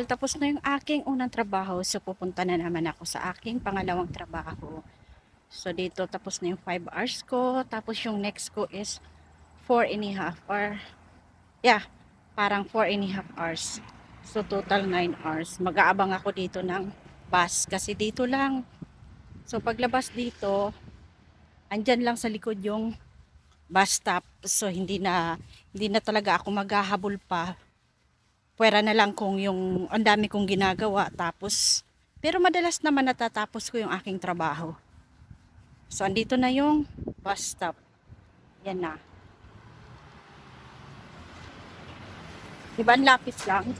dahil tapos na yung aking unang trabaho, so pupunta na naman ako sa aking pangalawang trabaho. So dito tapos na yung 5 hours ko, tapos yung next ko is 4.5 or yeah, parang 4.5 hours. So total 9 hours. Mag-aabang ako dito ng bus kasi dito lang. So paglabas dito, andyan lang sa likod yung bus stop. So hindi na talaga ako maghahabol pa. Pwera na lang kung yung ang dami kong ginagawa tapos pero madalas naman natatapos ko yung aking trabaho. So andito na yung bus stop. Yan na. Diba ang lapis lang?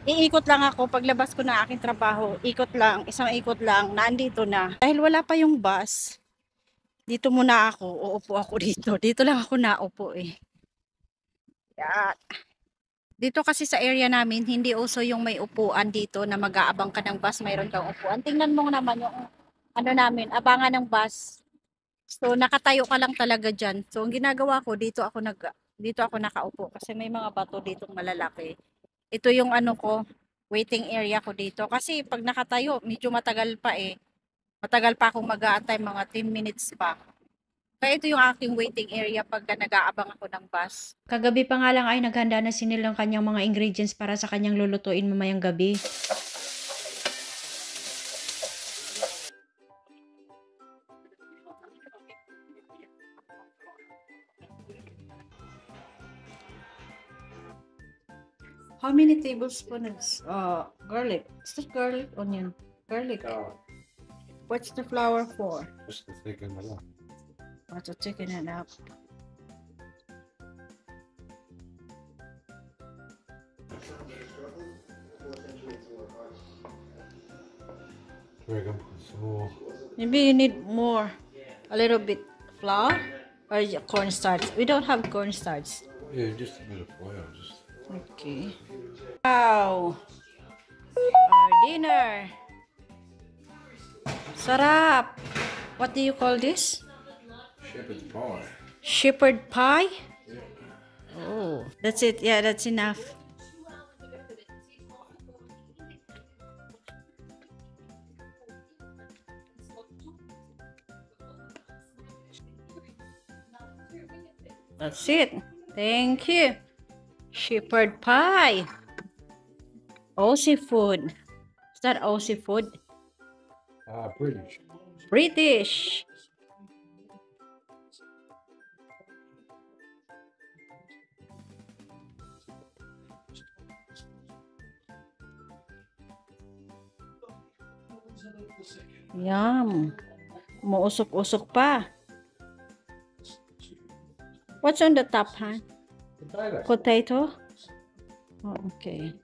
Iikot lang ako paglabas ko na aking trabaho. Ikot lang, isang ikot lang, naandito na. Dahil wala pa yung bus, dito muna ako, uupo ako dito. Dito lang ako naupo eh. Yan. Dito kasi sa area namin, hindi uso yung may upuan dito na mag-aabang ka ng bus, mayroon kang upuan. Tingnan mo naman yung ano namin, abangan ng bus. So nakatayo ka lang talaga diyan. So ang ginagawa ko, dito ako nakaupo kasi may mga bato ditong malalaki. Ito yung ano ko, waiting area ko dito. Kasi pag nakatayo, medyo matagal pa eh. Matagal pa akong mag-aantay, mga 10 minutes pa. Kaya ito yung aking waiting area pagka nag-aabang ako ng bus. Kagabi pa nga lang ay naghanda na Sinil ng kanyang mga ingredients para sa kanyang lulutuin mamayang gabi. How many tablespoons garlic? Is this garlic? Onion? Garlic. What's the flour for? Just to thicken it up. To thicken it up. We're gonna put some more. Maybe you need more. A little bit flour or cornstarch. We don't have cornstarch. Yeah, just a bit of flour. Just. Okay. Wow! Our dinner. Sarap! What do you call this? Shepherd's pie. Shepherd pie? Yeah. Oh, that's it. Yeah, that's enough. That's it. Thank you. Shepherd pie. Aussie food. Is that Aussie food? British. British. Yum. Muusok-usok pa. What's on the top, huh? Potato. Potato? Oh, okay.